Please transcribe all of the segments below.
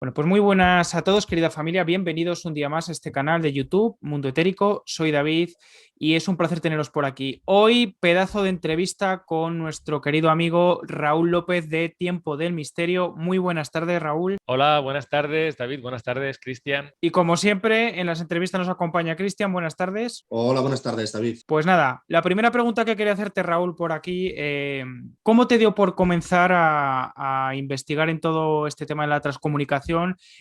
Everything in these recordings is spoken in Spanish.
Bueno, pues muy buenas a todos, querida familia. Bienvenidos un día más a este canal de YouTube, Mundo Etérico. Soy David y es un placer teneros por aquí. Hoy, pedazo de entrevista con nuestro querido amigo Raúl López de Tiempo del Misterio. Muy buenas tardes, Raúl. Hola, buenas tardes, David. Buenas tardes, Cristian. Y como siempre, en las entrevistas nos acompaña Cristian. Buenas tardes. Hola, buenas tardes, David. Pues nada, la primera pregunta que quería hacerte, Raúl, por aquí, ¿cómo te dio por comenzar a investigar en todo este tema de la transcomunicación,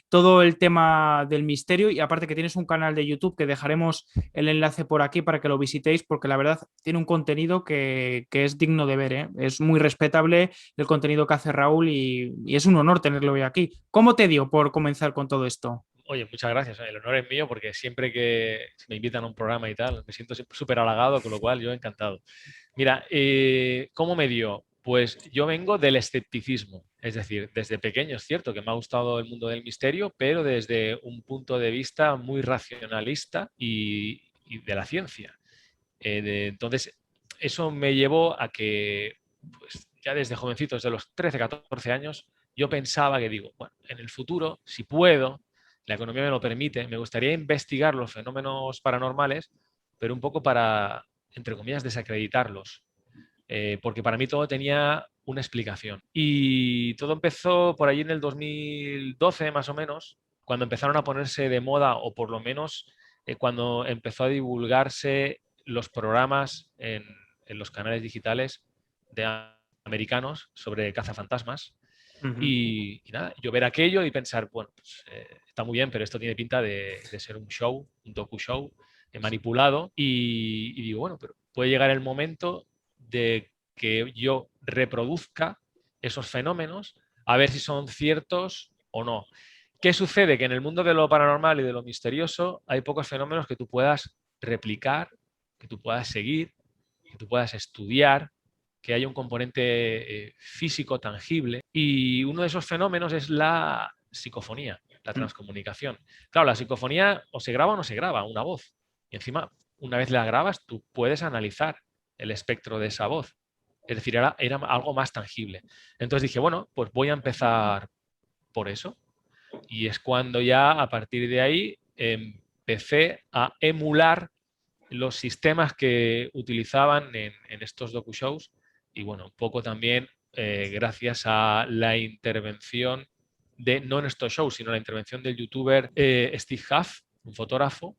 todo el tema del misterio? Y aparte que tienes un canal de YouTube que dejaremos el enlace por aquí para que lo visitéis, porque la verdad tiene un contenido que es digno de ver, ¿eh? Es muy respetable el contenido que hace Raúl y es un honor tenerlo hoy aquí. ¿Cómo te dio por comenzar con todo esto? Oye, muchas gracias. El honor es mío porque siempre que me invitan a un programa y tal, me siento súper halagado, con lo cual yo encantado. Mira, ¿cómo me dio? Pues yo vengo del escepticismo, es decir, desde pequeño es cierto que me ha gustado el mundo del misterio, pero desde un punto de vista muy racionalista y de la ciencia. Entonces, eso me llevó a que, pues ya desde jovencito, desde los 13, 14 años, yo pensaba que digo, bueno, en el futuro, si puedo, la economía me lo permite, me gustaría investigar los fenómenos paranormales, pero un poco para, entre comillas, desacreditarlos, porque para mí todo tenía una explicación. Y todo empezó por allí en el 2012, más o menos, cuando empezaron a ponerse de moda, o por lo menos cuando empezó a divulgarse los programas en los canales digitales de americanos sobre cazafantasmas. Uh -huh. Y nada, yo ver aquello y pensar, bueno, pues, está muy bien, pero esto tiene pinta de ser un show, un docu-show manipulado. Y digo, bueno, pero puede llegar el momento de que yo reproduzca esos fenómenos a ver si son ciertos o no. ¿Qué sucede? Que en el mundo de lo paranormal y de lo misterioso hay pocos fenómenos que tú puedas replicar, que tú puedas seguir, que tú puedas estudiar, que haya un componente físico tangible. Y uno de esos fenómenos es la psicofonía, la transcomunicación. Claro, la psicofonía o se graba o no se graba, una voz. Y encima, una vez la grabas, tú puedes analizar el espectro de esa voz. Es decir, era algo más tangible. Entonces dije, bueno, pues voy a empezar por eso. Y es cuando ya a partir de ahí empecé a emular los sistemas que utilizaban en estos docu-shows y bueno, un poco también gracias a la intervención de, no en estos shows, sino la intervención del youtuber Steve Huff, un fotógrafo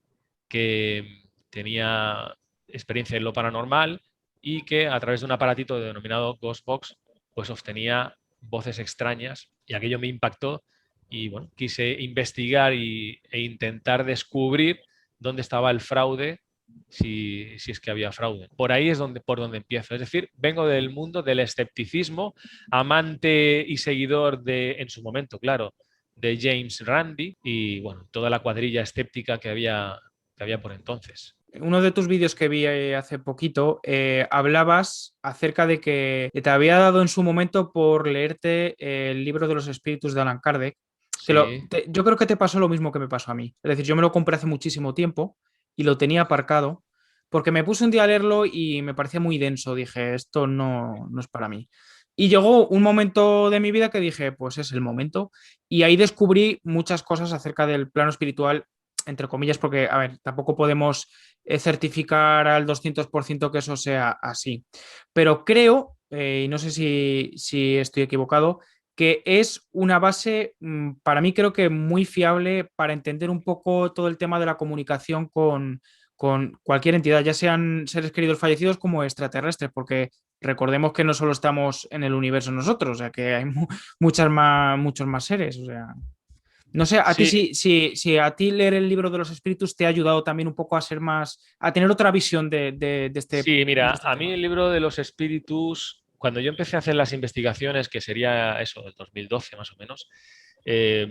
que tenía experiencia en lo paranormal y que a través de un aparatito denominado Ghostbox pues obtenía voces extrañas y aquello me impactó y bueno, quise investigar e intentar descubrir dónde estaba el fraude si es que había fraude. Por ahí es por donde empiezo. Es decir, vengo del mundo del escepticismo, amante y seguidor de, en su momento, claro, de James Randi y bueno, toda la cuadrilla escéptica que había por entonces. Uno de tus vídeos que vi hace poquito, hablabas acerca de que te había dado en su momento por leerte el libro de los espíritus de Allan Kardec. Sí, Yo creo que te pasó lo mismo que me pasó a mí. Es decir, yo me lo compré hace muchísimo tiempo y lo tenía aparcado porque me puse un día a leerlo y me parecía muy denso. Dije, esto no es para mí. Y llegó un momento de mi vida que dije, pues es el momento. Y ahí descubrí muchas cosas acerca del plano espiritual, entre comillas, porque, a ver, tampoco podemos certificar al 200% que eso sea así. Pero creo, y no sé si estoy equivocado, que es una base, para mí creo que muy fiable para entender un poco todo el tema de la comunicación con cualquier entidad, ya sean seres queridos fallecidos como extraterrestres, porque recordemos que no solo estamos en el universo nosotros, o sea, que hay muchos más seres, o sea. No sé, a ti sí, si a ti leer el libro de los espíritus te ha ayudado también un poco a ser más, a tener otra visión sí, de mira, este a mí tema. el libro de los espíritus, cuando yo empecé a hacer las investigaciones, que sería eso, del 2012 más o menos, eh,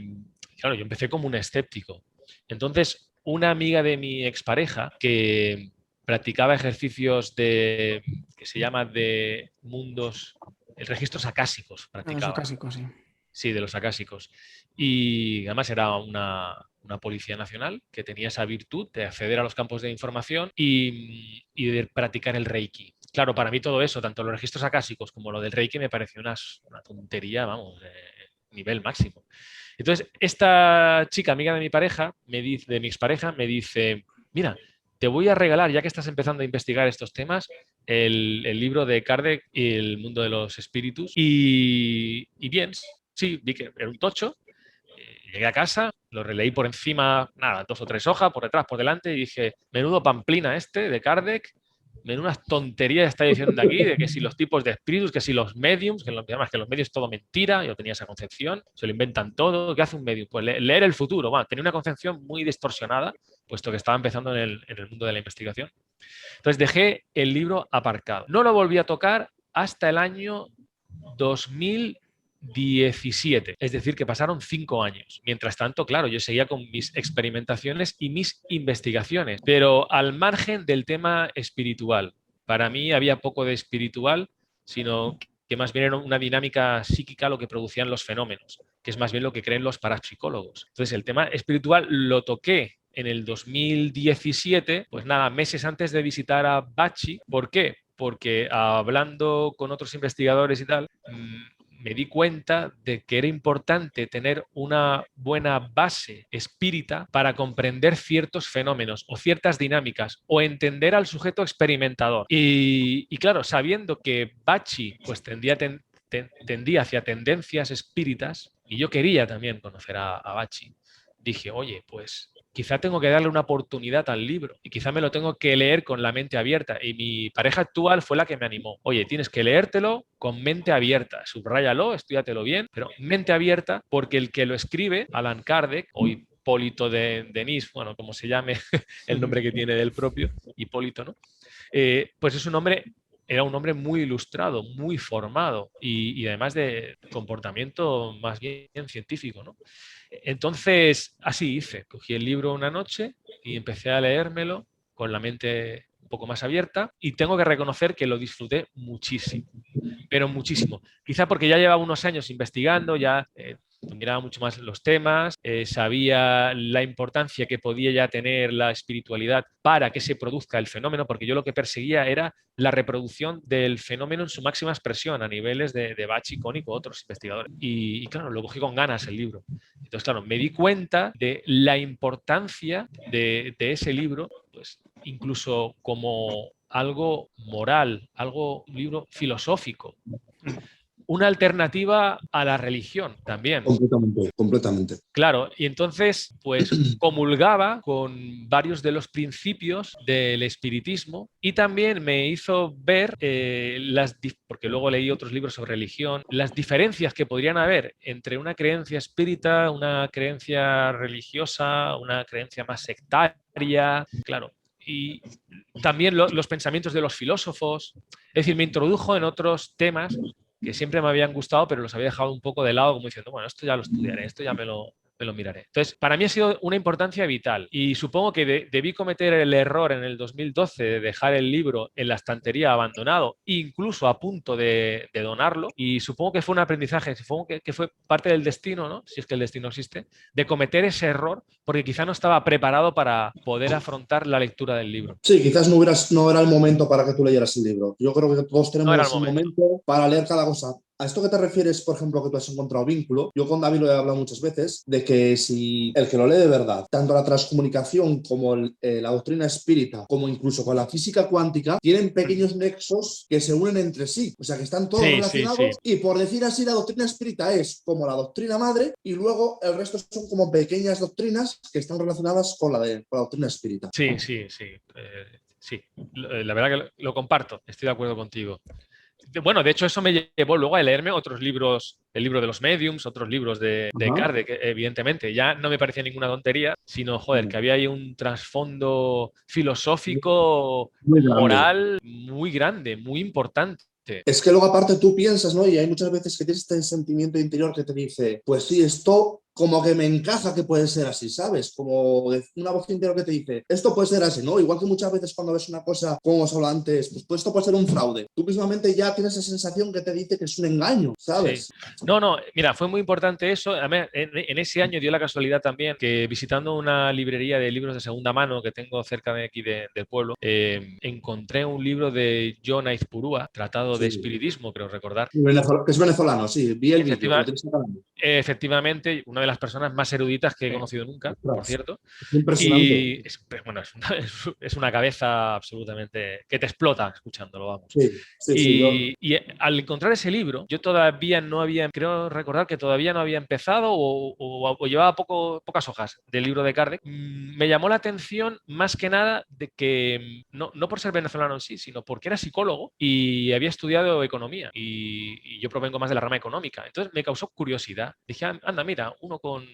claro, yo empecé como un escéptico. Entonces, una amiga de mi expareja que practicaba ejercicios que se llama de mundos, el registros acásicos Eso practicaba, casi, casi. sí, de los acásicos. Y además era una policía nacional que tenía esa virtud de acceder a los campos de información y de practicar el Reiki. Claro, para mí todo eso, tanto los registros acásicos como lo del Reiki, me pareció una tontería, vamos, nivel máximo. Entonces, esta chica, amiga de mi pareja, de mi expareja, me dice, mira, te voy a regalar, ya que estás empezando a investigar estos temas, el libro de Kardec y el mundo de los espíritus. Y bien, sí, vi que era un tocho. Llegué a casa, lo releí por encima, nada, 2 o 3 hojas, por detrás, por delante, y dije, menudo pamplina este de Kardec, menudas tonterías está diciendo aquí, de que si los tipos de espíritus, que si los mediums, además que los medios es todo mentira, yo tenía esa concepción, se lo inventan todo. ¿Qué hace un medium? Pues leer el futuro. Bueno, tenía una concepción muy distorsionada, puesto que estaba empezando en el mundo de la investigación. Entonces dejé el libro aparcado. No lo volví a tocar hasta el año 2017, es decir, que pasaron 5 años. Mientras tanto, claro, yo seguía con mis experimentaciones y mis investigaciones, pero al margen del tema espiritual. Para mí había poco de espiritual, sino que más bien era una dinámica psíquica lo que producían los fenómenos, que es más bien lo que creen los parapsicólogos. Entonces, el tema espiritual lo toqué en el 2017, pues nada, meses antes de visitar a Bachi. ¿Por qué? Porque hablando con otros investigadores y tal, me di cuenta de que era importante tener una buena base espírita para comprender ciertos fenómenos o ciertas dinámicas o entender al sujeto experimentador. Y claro, sabiendo que Bachi pues tendía hacia tendencias espíritas, y yo quería también conocer a Bachi, dije, oye, pues quizá tengo que darle una oportunidad al libro y quizá me lo tengo que leer con la mente abierta. Y mi pareja actual fue la que me animó. Oye, tienes que leértelo con mente abierta, subráyalo, estudiatelo bien, pero mente abierta, porque el que lo escribe, Alan Kardec, o Hipólito de Denis, bueno, como se llame el nombre que tiene del propio, Hipólito, ¿no? Pues es un hombre... Era un hombre muy ilustrado, muy formado y además de comportamiento más bien científico, ¿no? Entonces, así hice. Cogí el libro una noche y empecé a leérmelo con la mente un poco más abierta y tengo que reconocer que lo disfruté muchísimo, pero muchísimo. Quizá porque ya llevaba unos años investigando, ya miraba mucho más los temas, sabía la importancia que podía ya tener la espiritualidad para que se produzca el fenómeno, porque yo lo que perseguía era la reproducción del fenómeno en su máxima expresión a niveles de Bachi, Cónico, otros investigadores. Y claro, lo cogí con ganas el libro. Entonces, claro, me di cuenta de la importancia de ese libro, pues incluso como algo moral, un libro filosófico. Una alternativa a la religión también. Completamente, completamente. Claro, y entonces pues comulgaba con varios de los principios del espiritismo y también me hizo ver porque luego leí otros libros sobre religión, las diferencias que podrían haber entre una creencia espírita, una creencia religiosa, una creencia más sectaria, claro. Y también los pensamientos de los filósofos. Es decir, me introdujo en otros temas que siempre me habían gustado, pero los había dejado un poco de lado, como diciendo, bueno, esto ya lo estudiaré, esto ya me lo miraré. Entonces, para mí ha sido una importancia vital y supongo que debí cometer el error en el 2012 de dejar el libro en la estantería abandonado, incluso a punto de donarlo, y supongo que fue un aprendizaje, supongo que fue parte del destino, ¿no? Si es que el destino existe, de cometer ese error porque quizá no estaba preparado para poder afrontar la lectura del libro. Sí, quizás no era el momento para que tú leyeras el libro. Yo creo que todos tenemos un momento para leer cada cosa. ¿A esto que te refieres, por ejemplo, que tú has encontrado vínculo? Yo con David lo he hablado muchas veces, de que si el que lo lee de verdad, tanto la transcomunicación como la doctrina espírita, como incluso con la física cuántica, tienen pequeños nexos que se unen entre sí. O sea, que están todos relacionados. Sí. Y por decir así, la doctrina espírita es como la doctrina madre y luego el resto son como pequeñas doctrinas que están relacionadas con la doctrina espírita. Sí. Sí, la verdad que lo comparto, estoy de acuerdo contigo. Bueno, de hecho eso me llevó luego a leerme otros libros, el libro de los mediums, otros libros de Kardec, evidentemente. Ya no me parecía ninguna tontería, sino, joder, que había ahí un trasfondo filosófico, moral, muy grande, muy importante. Es que luego aparte tú piensas, ¿no? Y hay muchas veces que tienes este sentimiento interior que te dice, pues sí, esto como que me encaja que puede ser así, ¿sabes? Como una voz interior que te dice, esto puede ser así, ¿no? Igual que muchas veces cuando ves una cosa, como os hablaba antes, pues esto puede ser un fraude. Tú mismamente ya tienes esa sensación que te dice que es un engaño, ¿sabes? Sí. No, mira, fue muy importante eso. Además, en ese año dio la casualidad también que visitando una librería de libros de segunda mano que tengo cerca de aquí del pueblo, encontré un libro de John Aizpurúa, Tratado de Sí. Espiritismo, creo recordar. Que es venezolano, sí, vi el vídeo, lo tienes acá. Efectivamente, una de las personas más eruditas que he conocido nunca, por cierto. Es impresionante. Y bueno, es una cabeza absolutamente que te explota escuchándolo, vamos. Sí, Y al encontrar ese libro, yo todavía no había, creo recordar que todavía no había empezado o llevaba pocas hojas del libro de Kardec. Me llamó la atención más que nada de que, no por ser venezolano en sí, sino porque era psicólogo y había estudiado economía y yo provengo más de la rama económica. Entonces me causó curiosidad. Dije, anda, mira, uno con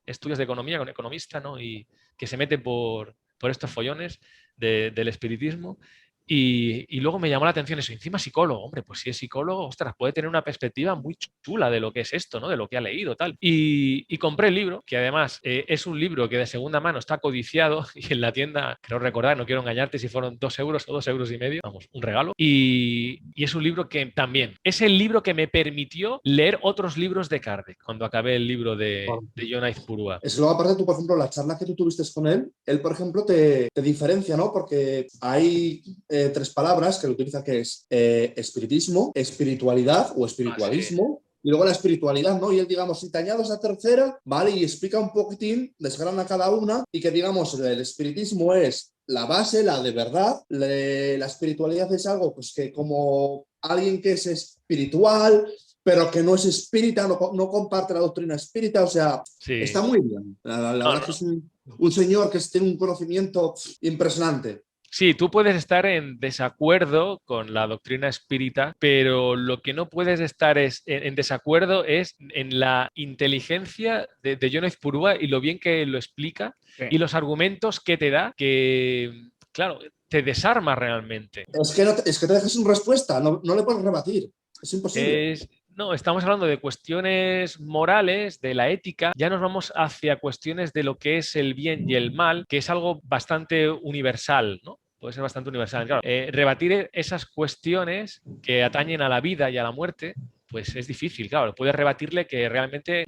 estudios de economía, con economista, ¿no? Y que se mete por estos follones del espiritismo. Y luego me llamó la atención eso, encima psicólogo, hombre, pues si es psicólogo, ostras, puede tener una perspectiva muy chula de lo que es esto, ¿no? De lo que ha leído, tal. Y compré el libro, que además es un libro que de segunda mano está codiciado y en la tienda, creo recordar, no quiero engañarte si fueron 2 euros o 2,5 euros, vamos, un regalo. Y es un libro que también, es el libro que me permitió leer otros libros de Kardec, cuando acabé el libro de John Aizpurúa. Es que luego aparte tú, por ejemplo, la charla que tú tuviste con él, por ejemplo, te diferencia, ¿no? Porque hay 3 palabras que lo utiliza, que es espiritismo, espiritualidad o espiritualismo. Sí. Y luego la espiritualidad, ¿no? Y él, digamos, si te añado esa tercera, ¿vale? Y explica un poquitín, desgrana cada una, y que, digamos, el espiritismo es la base, la de verdad. La espiritualidad es algo, pues, que como alguien que es espiritual, pero que no es espírita, no comparte la doctrina espírita, o sea, Sí. está muy bien. La verdad es que es un señor que tiene un conocimiento impresionante. Sí, tú puedes estar en desacuerdo con la doctrina espírita, pero lo que no puedes estar en desacuerdo es en la inteligencia de John Aizpurúa y lo bien que lo explica y los argumentos que te da, que, claro, te desarma realmente. Es que te dejas sin respuesta, no le puedes rebatir, es imposible. No, estamos hablando de cuestiones morales, de la ética, ya nos vamos hacia cuestiones de lo que es el bien y el mal, que es algo bastante universal, ¿no? Puede ser bastante universal. Claro, rebatir esas cuestiones que atañen a la vida y a la muerte, pues es difícil, claro. Puedes rebatirle que realmente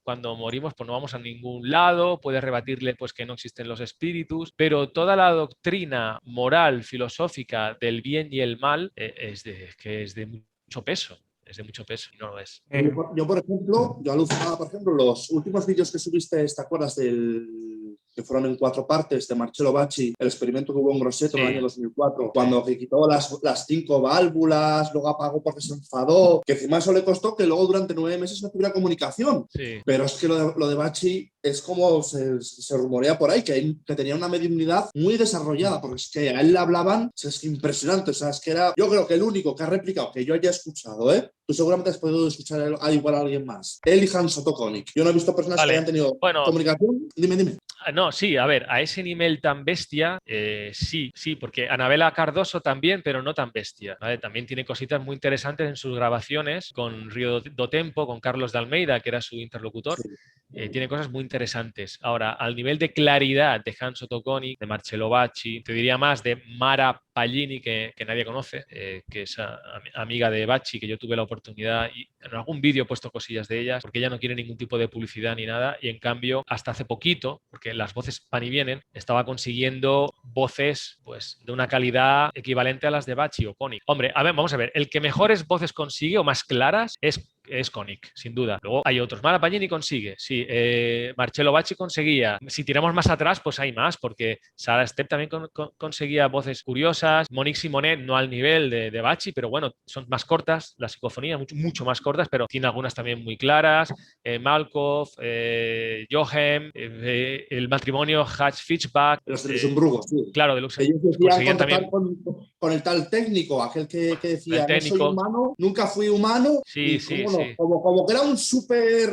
cuando morimos pues no vamos a ningún lado, puedes rebatirle pues que no existen los espíritus, pero toda la doctrina moral, filosófica del bien y el mal es de mucho peso. Es de mucho peso y no lo es. Yo, por ejemplo, yo alucinaba, por ejemplo, los últimos vídeos que subiste, ¿te acuerdas que fueron en 4 partes de Marcello Bacci, el experimento que hubo en Grosseto en el año 2004, cuando que quitó las 5 válvulas, luego apagó porque se enfadó, que encima eso le costó que luego durante 9 meses no tuviera comunicación. Sí. Pero es que lo de Bacci es como se rumorea por ahí, que tenía una mediunidad muy desarrollada, porque es que a él le hablaban, es impresionante, o sea, es que era, yo creo que el único que ha replicado, que yo haya escuchado, tú seguramente has podido escuchar igual a alguien más, él y Hans Otto Konig. Yo no he visto personas que hayan tenido comunicación. Dime. No, sí, a ver, a ese nivel tan bestia, sí, porque Anabela Cardoso también, pero no tan bestia, ¿vale? También tiene cositas muy interesantes en sus grabaciones con Río do Tempo, con Carlos de Almeida, que era su interlocutor. Sí. Tiene cosas muy interesantes. Ahora, al nivel de claridad de Hans Otto Konig, de Marcello Bacci, te diría más de Mara Pallini, que nadie conoce, que es amiga de Bacci, que yo tuve la oportunidad y en algún vídeo he puesto cosillas de ellas, porque ella no quiere ningún tipo de publicidad ni nada, y en cambio, hasta hace poquito, porque las voces van y vienen, estaba consiguiendo voces pues, de una calidad equivalente a las de Bacci o Konig. Hombre, a ver, vamos a ver, el que mejores voces consigue o más claras es Konig, sin duda. Luego hay otros. Mara Pallini consigue, sí. Marcello Bacci conseguía. Si tiramos más atrás, pues hay más, porque Sara Stepp también conseguía voces curiosas. Monique Simonet, no al nivel de Bacci, pero bueno, son más cortas, la psicofonía, mucho más cortas, pero tiene algunas también muy claras. Malkoff, Johem, el matrimonio Hatch-Fitchback. Los de Luxemburgo, sí. Claro, de Luxemburgo. Conseguían también con el tal técnico, aquel que decía, no soy técnico. humano, nunca fui humano. Sí, Y sí, cómo no, sí. como que era un súper,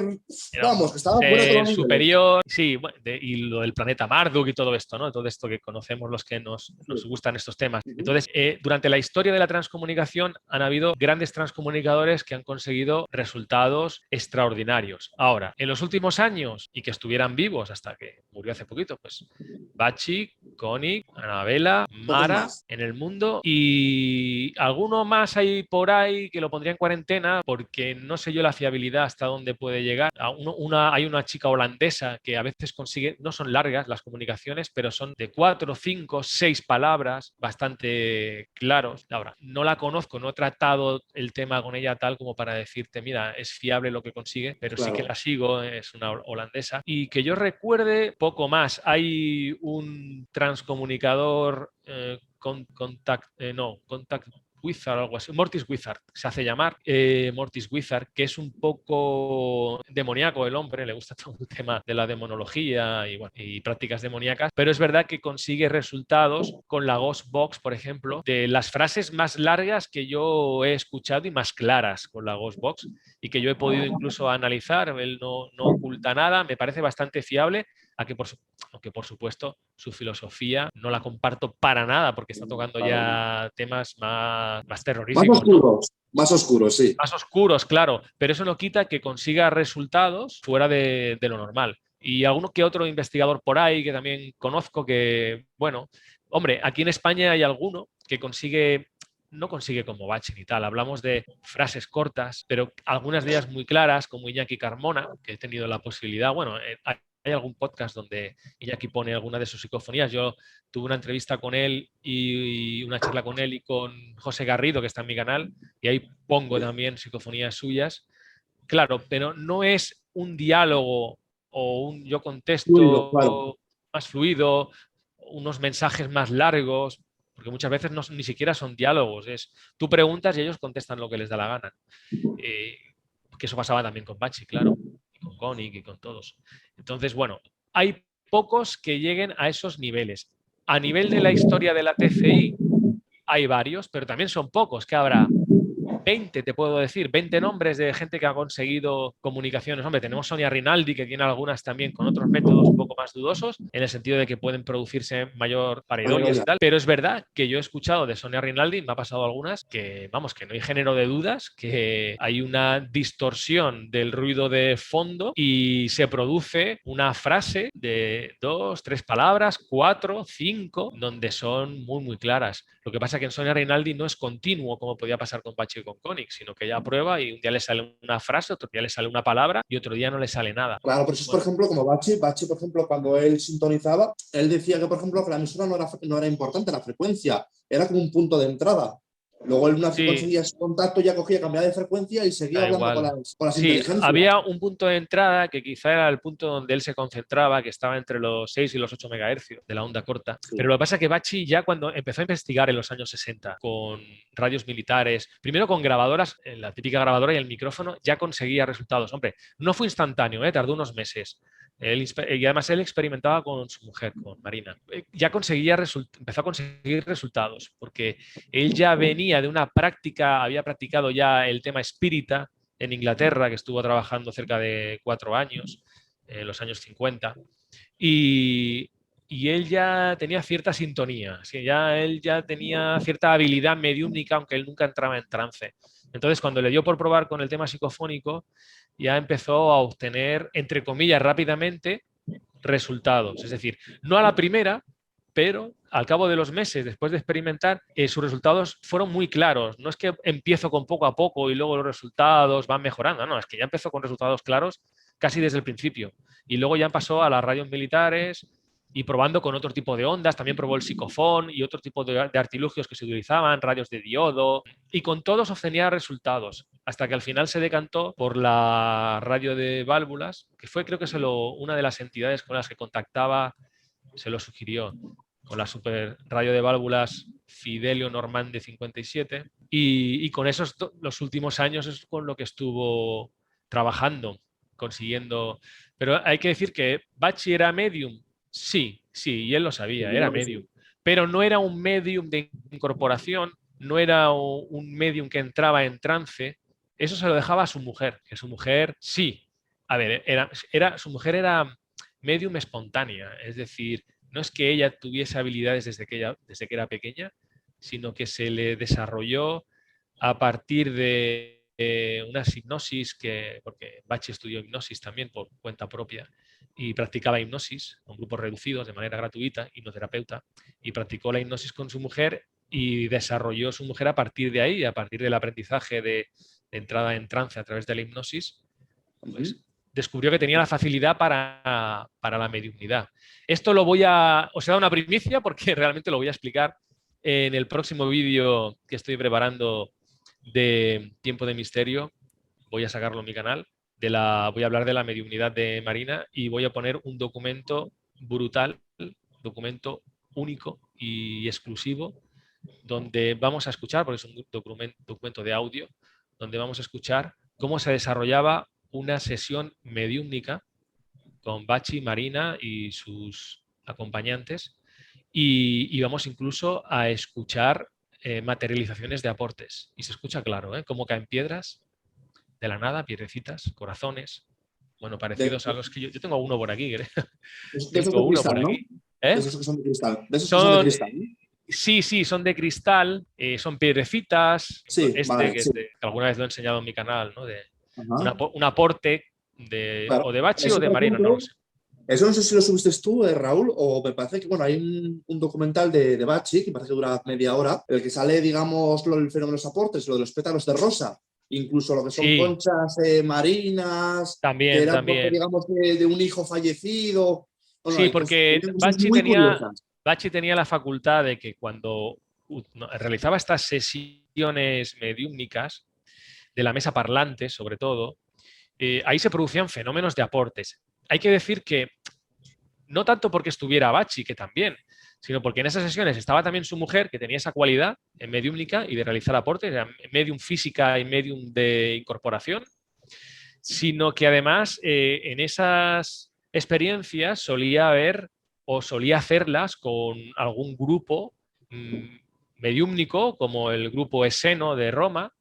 Era un vamos, que estaba fuera de todos ser los niveles. superior, sí, y lo del planeta Marduk y todo esto, ¿no? Todo esto que conocemos los que nos Sí. gustan estos temas. Ujú. Entonces, durante la historia de la transcomunicación han habido grandes transcomunicadores que han conseguido resultados extraordinarios. Ahora, en los últimos años, y que estuvieran vivos hasta que murió hace poquito, pues Bachi, Koenig, Anabela, Pocos Mara más. en el mundo y alguno más hay por ahí que lo pondría en cuarentena porque no sé yo la fiabilidad hasta dónde puede llegar. Hay una chica holandesa que a veces consigue, no son largas las comunicaciones, pero son de 4, 5, 6 palabras bastante claros. Ahora, no la conozco, no he tratado el tema con ella tal como para decirte, mira, es fiable lo que consigue, pero sí que Claro. la sigo, es una holandesa. Y que yo recuerde poco más. Hay un transcomunicador Contact Wizard, algo así, Mortis Wizard, se hace llamar Mortis Wizard, que es un poco demoníaco el hombre, le gusta todo el tema de la demonología y, bueno, y prácticas demoníacas, pero es verdad que consigue resultados con la Ghost Box, por ejemplo, de las frases más largas que yo he escuchado y más claras con la Ghost Box y que yo he podido incluso analizar, él no oculta nada, me parece bastante fiable, aunque por supuesto su filosofía no la comparto para nada porque está tocando ya temas más Más terroríficos, ¿no? oscuros, sí. Más oscuros, claro, pero eso no quita que consiga resultados fuera de lo normal. Y alguno que otro investigador por ahí que también conozco que, bueno, hombre, aquí en España hay alguno que no consigue como Bachin y tal. Hablamos de frases cortas, pero algunas de ellas muy claras, como Iñaki Carmona, que he tenido la posibilidad, bueno, hay algún podcast donde Iñaki pone alguna de sus psicofonías. Yo tuve una entrevista con él y una charla con él y con José Garrido, que está en mi canal, y ahí pongo también psicofonías suyas. Claro, pero no es un diálogo o un yo Fluido, claro. contesto más fluido, unos mensajes más largos, porque muchas veces ni siquiera son diálogos, es tú preguntas y ellos contestan lo que les da la gana. Eh, que eso pasaba también con Bachi, claro, y con Koenig y con todos. Entonces, bueno, hay pocos que lleguen a esos niveles. A nivel de la historia de la TCI hay varios, pero también son pocos, que habrá 20, te puedo decir, 20 nombres de gente que ha conseguido comunicaciones. Hombre, tenemos Sonia Rinaldi, que tiene algunas también con otros métodos un poco más dudosos, en el sentido de que pueden producirse mayor pareidolias y tal. Pero es verdad que yo he escuchado de Sonia Rinaldi, me ha pasado algunas, que vamos, que no hay género de dudas, que hay una distorsión del ruido de fondo y se produce una frase de 2, 3 palabras, 4, 5, donde son muy, muy claras. Lo que pasa es que en Sonia Rinaldi no es continuo como podía pasar con Bachi y con Koenig, sino que ella prueba y un día le sale una frase, otro día le sale una palabra y otro día no le sale nada. Claro, pero eso es, por ejemplo, como Bachi, por ejemplo, cuando él sintonizaba, él decía que, por ejemplo, que la emisora no era importante, la frecuencia, era como un punto de entrada. Luego él una vez que Sí, conseguía ese contacto ya cogía, cambiaba de frecuencia y seguía da hablando igual. con las Sí, inteligencias. había un punto de entrada que quizá era el punto donde él se concentraba, que estaba entre los 6 y los 8 megahercios de la onda corta. Sí. Pero lo que pasa es que Bachi ya cuando empezó a investigar en los años 60 con radios militares, primero con grabadoras, la típica grabadora y el micrófono, ya conseguía resultados. Hombre, no fue instantáneo, tardó unos meses. Y además él experimentaba con su mujer, con Marina. Ya empezó a conseguir resultados, porque él ya venía de una práctica, había practicado ya el tema espírita en Inglaterra, que estuvo trabajando cerca de 4 años, en los años 50, y, y él ya tenía cierta sintonía, ¿sí? Él ya tenía cierta habilidad mediúmnica, aunque él nunca entraba en trance. Entonces, cuando le dio por probar con el tema psicofónico, ya empezó a obtener, entre comillas, rápidamente resultados. Es decir, no a la primera, pero al cabo de los meses, después de experimentar, sus resultados fueron muy claros. No es que empiezo con poco a poco y luego los resultados van mejorando, no, es que ya empezó con resultados claros casi desde el principio. Y luego ya pasó a las radios militares y probando con otro tipo de ondas, también probó el psicofón y otro tipo de artilugios que se utilizaban, radios de diodo, y con todos obtenía resultados, hasta que al final se decantó por la radio de válvulas, que fue creo que una de las entidades con las que contactaba se lo sugirió, con la super radio de válvulas Fidelio Normande 57, y con esos los últimos años es con lo que estuvo trabajando, consiguiendo. Pero hay que decir que Bachi era medium, sí, y él lo sabía, era medium, pero no era un medium de incorporación, no era un medium que entraba en trance. Eso se lo dejaba a su mujer, que su mujer sí. A ver, su mujer era medium espontánea, es decir, no es que ella tuviese habilidades desde que era pequeña, sino que se le desarrolló a partir de unas hipnosis porque Bachi estudió hipnosis también por cuenta propia y practicaba hipnosis con grupos reducidos de manera gratuita, hipnoterapeuta, y practicó la hipnosis con su mujer y desarrolló su mujer a partir de ahí, a partir del aprendizaje de entrada en trance a través de la hipnosis, pues descubrió que tenía la facilidad para la mediunidad. Esto os he dado una primicia porque realmente lo voy a explicar en el próximo vídeo que estoy preparando de Tiempo de Misterio. Voy a sacarlo en mi canal. Voy a hablar de la mediunidad de Marina y voy a poner un documento brutal, documento único y exclusivo, donde vamos a escuchar, porque es un documento de audio, donde vamos a escuchar cómo se desarrollaba una sesión mediúmnica con Bachi, Marina y sus acompañantes, y vamos incluso a escuchar materializaciones de aportes. Y se escucha claro, cómo caen piedras de la nada, piedrecitas, corazones, bueno, parecidos a los que yo tengo uno por aquí, creo. De esos Tengo de uno cristal, por ¿no? aquí. De esos que son de cristal. De esos que Son, son de cristal, ¿no? sí, son de cristal, son piedrecitas. Sí, vale, Que, sí. que alguna vez lo he enseñado en mi canal, ¿no? Ajá. Un aporte Claro. o de Bachi o Eso, de por Marina, no ejemplo, lo sé. eso no sé si lo subiste tú, Raúl, o me parece que, bueno, hay un documental de Bachi, que parece que dura media hora, en el que sale, digamos, el fenómeno de los aportes, lo de los pétalos de rosa, incluso lo que son Sí, conchas marinas, que también, eran, porque, también. digamos, de un hijo fallecido. Bueno, Sí, hay porque cosas muy curiosas. Bachi tenía la facultad de que cuando realizaba estas sesiones mediúmnicas, de la mesa parlante sobre todo, ahí se producían fenómenos de aportes. Hay que decir que no tanto porque estuviera Bachi, que también, sino porque en esas sesiones estaba también su mujer, que tenía esa cualidad en mediúmnica y de realizar aportes, era medium física y medium de incorporación, sino que además en esas experiencias solía haber o solía hacerlas con algún grupo mediúmnico, como el grupo Eseno de Roma,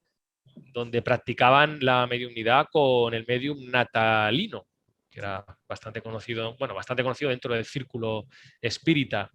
donde practicaban la mediumnidad con el medium natalino, que era bastante conocido, bueno, bastante conocido dentro del círculo espírita,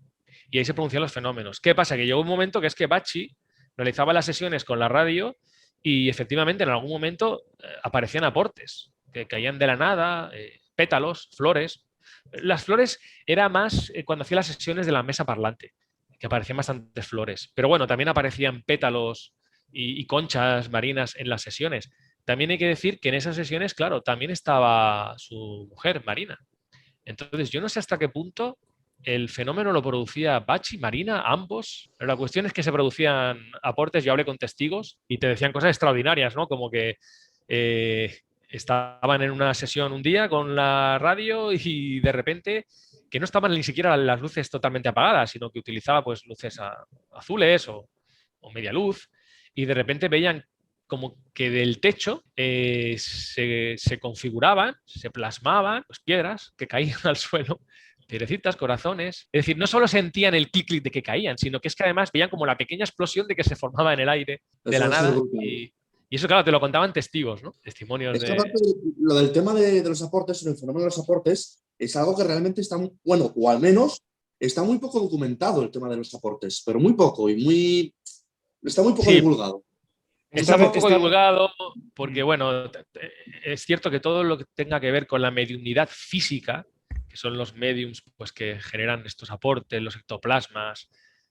y ahí se producían los fenómenos. ¿Qué pasa? Que llegó un momento que es que Bachi realizaba las sesiones con la radio y efectivamente en algún momento aparecían aportes que caían de la nada, pétalos, flores. Las flores era más cuando hacía las sesiones de la mesa parlante, que aparecían bastantes flores. Pero bueno, también aparecían pétalos y conchas marinas en las sesiones. También hay que decir que en esas sesiones, claro, también estaba su mujer, Marina. Entonces, yo no sé hasta qué punto el fenómeno lo producía Bachi, Marina, ambos. Pero la cuestión es que se producían aportes, yo hablé con testigos y te decían cosas extraordinarias, ¿no? Como que estaban en una sesión un día con la radio y de repente que no estaban ni siquiera las luces totalmente apagadas, sino que utilizaba pues luces azules o media luz, y de repente veían como que del techo se configuraban, se plasmaban pues, piedras que caían al suelo, piedrecitas, corazones. Es decir, no solo sentían el clic de que caían, sino que es que además veían como la pequeña explosión de que se formaba en el aire de la Eso es nada. brutal. Y eso, claro, te lo contaban testigos, ¿no? Testimonios Es que de... aparte lo del tema de los aportes, el fenómeno de los aportes, es algo que realmente está, bueno, o al menos está muy poco documentado el tema de los aportes, pero muy poco y está muy poco Sí, divulgado. está muy poco divulgado porque, bueno, es cierto que todo lo que tenga que ver con la mediunidad física, que son los mediums pues, que generan estos aportes, los ectoplasmas,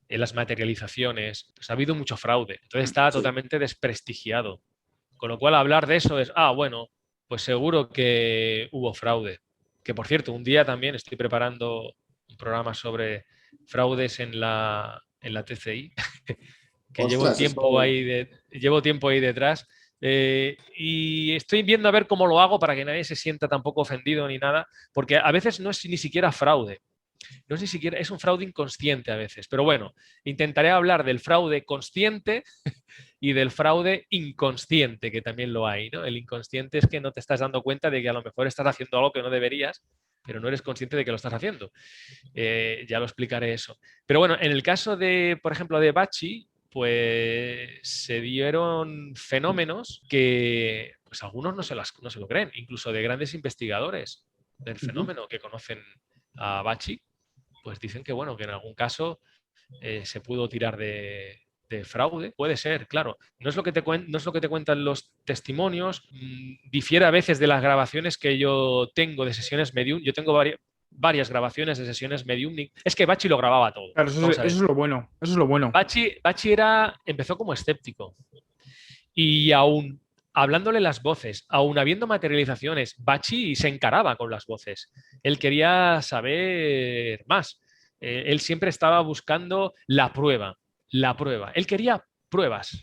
las materializaciones, pues ha habido mucho fraude. Entonces está totalmente desprestigiado. Con lo cual hablar de eso es, bueno, pues seguro que hubo fraude. Que por cierto, un día también estoy preparando un programa sobre fraudes en la TCI, que Ostras, llevo tiempo ahí detrás. Y estoy viendo a ver cómo lo hago para que nadie se sienta tampoco ofendido ni nada, porque a veces no es ni siquiera fraude. no sé siquiera, es un fraude inconsciente a veces, pero bueno, intentaré hablar del fraude consciente y del fraude inconsciente, que también lo hay, ¿no? El inconsciente es que no te estás dando cuenta de que a lo mejor estás haciendo algo que no deberías, pero no eres consciente de que lo estás haciendo. Ya lo explicaré eso. Pero bueno, en el caso de, por ejemplo, de Bachi, pues se dieron fenómenos que pues algunos no se lo creen, incluso de grandes investigadores del fenómeno que conocen a Bachi, pues dicen que bueno, que en algún caso se pudo tirar de fraude. Puede ser, claro. No es lo que te cuentan los testimonios. Difiere a veces de las grabaciones que yo tengo de sesiones medium. Yo tengo varias grabaciones de sesiones medium. Es que Bachi lo grababa todo. Claro, eso es lo bueno. Eso es lo bueno. Bachi empezó como escéptico. Y aún hablándole las voces, aún habiendo materializaciones, Bachi se encaraba con las voces. Él quería saber más. Él siempre estaba buscando la prueba. Él quería pruebas.